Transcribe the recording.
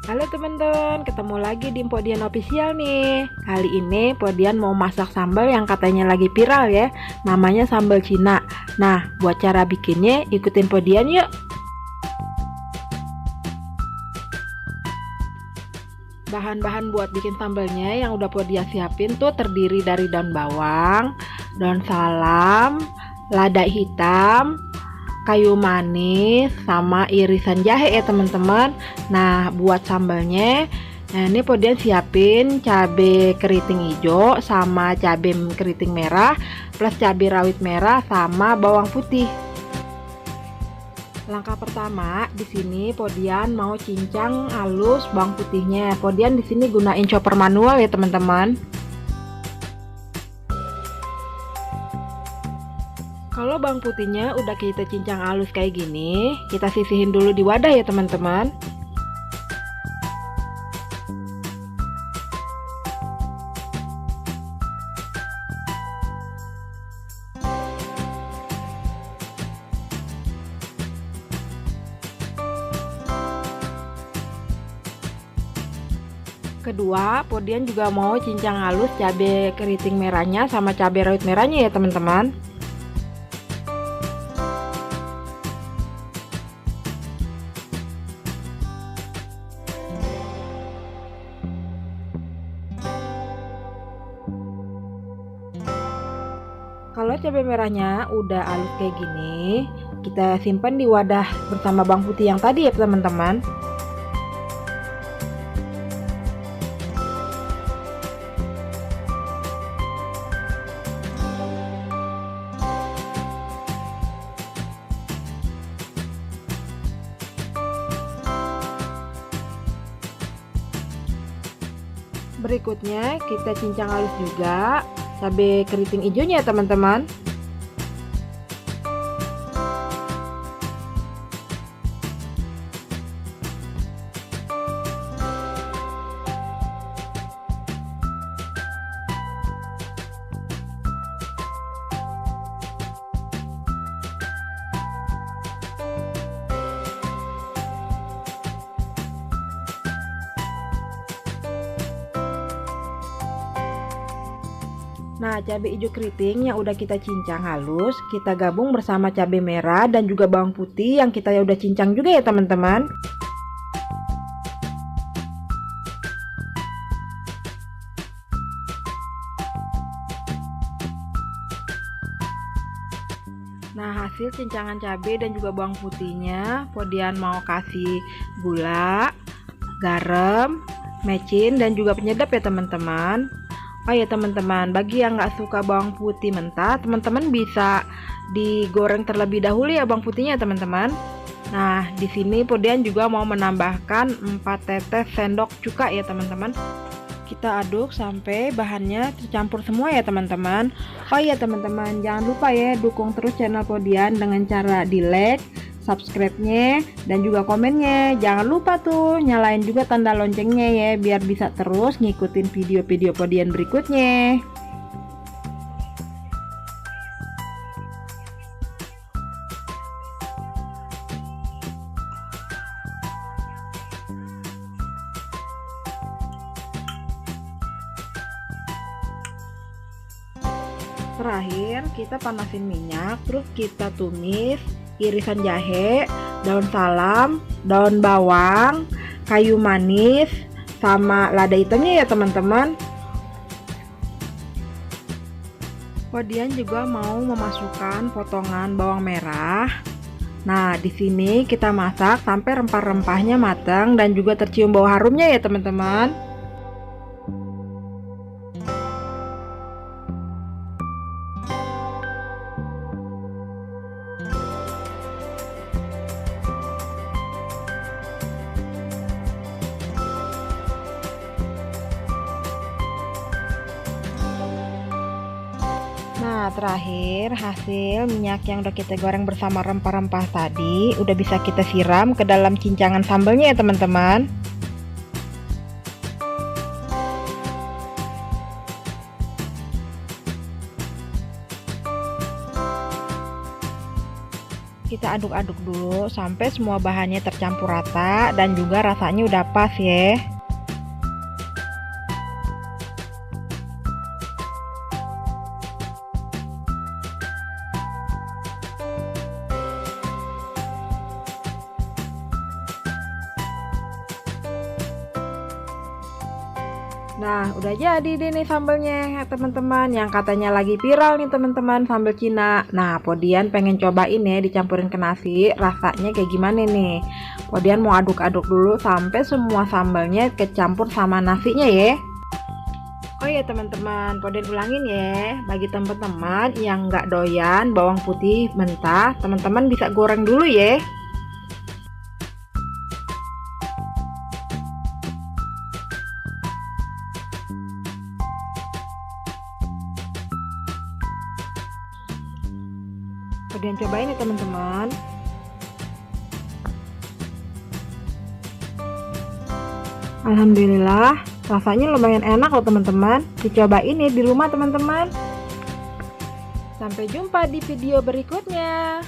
Halo teman-teman, ketemu lagi di Podian Official nih. Kali ini Podian mau masak sambal yang katanya lagi viral ya. Namanya sambal Cina. Nah, buat cara bikinnya ikutin Podian yuk. Bahan-bahan buat bikin sambalnya yang udah Podian siapin tuh terdiri dari daun bawang, daun salam, lada hitam, kayu manis, sama irisan jahe ya teman-teman. Nah, buat sambalnya, nah ini Podian siapin cabai keriting hijau sama cabai keriting merah plus cabai rawit merah sama bawang putih. Langkah pertama, di sini Podian mau cincang halus bawang putihnya. Podian di sini gunain chopper manual ya teman-teman. Kalau bawang putihnya udah kita cincang halus kayak gini, kita sisihin dulu di wadah ya teman-teman. Kedua, Podian juga mau cincang halus cabai keriting merahnya sama cabai rawit merahnya ya teman-teman. Kalau cabai merahnya udah halus kayak gini, kita simpan di wadah bersama bawang putih yang tadi ya teman-teman. Berikutnya kita cincang halus juga cabai keriting hijaunya ya teman-teman. Nah, cabai hijau keriting yang udah kita cincang halus, kita gabung bersama cabai merah dan juga bawang putih yang kita udah cincang juga ya teman-teman. Nah, hasil cincangan cabai dan juga bawang putihnya, Podian mau kasih gula, garam, mecin dan juga penyedap ya teman-teman. Oh ya teman-teman, bagi yang nggak suka bawang putih mentah, teman-teman bisa digoreng terlebih dahulu ya bawang putihnya teman-teman. Nah, di sini Podian juga mau menambahkan 4 tetes sendok cuka ya teman-teman. Kita aduk sampai bahannya tercampur semua ya teman-teman. Oh iya teman-teman, jangan lupa ya dukung terus channel Podian dengan cara di like, subscribe-nya dan juga komennya. Jangan lupa tuh nyalain juga tanda loncengnya ya biar bisa terus ngikutin video-video Podian berikutnya. Terakhir kita panasin minyak, terus kita tumis irisan jahe, daun salam, daun bawang, kayu manis, sama lada hitamnya ya teman-teman. Podian juga mau memasukkan potongan bawang merah. Nah, di sini kita masak sampai rempah-rempahnya matang dan juga tercium bau harumnya ya teman-teman. Nah, terakhir hasil minyak yang udah kita goreng bersama rempah-rempah tadi udah bisa kita siram ke dalam cincangan sambalnya ya teman-teman. kita aduk-aduk dulu sampai semua bahannya tercampur rata dan juga rasanya udah pas ya. Nah, udah jadi deh nih sambelnya teman-teman, yang katanya lagi viral nih teman-teman, sambal Cina. Nah, Podian pengen cobain ya dicampurin ke nasi, rasanya kayak gimana nih. Podian mau aduk-aduk dulu sampai semua sambalnya kecampur sama nasinya ya. Oh iya teman-teman, Podian ulangin ya, bagi teman-teman yang nggak doyan bawang putih mentah, teman-teman bisa goreng dulu ya. Kemudian cobain ya teman-teman. Alhamdulillah, rasanya lumayan enak loh teman-teman. Dicobain ya di rumah teman-teman. Sampai jumpa di video berikutnya.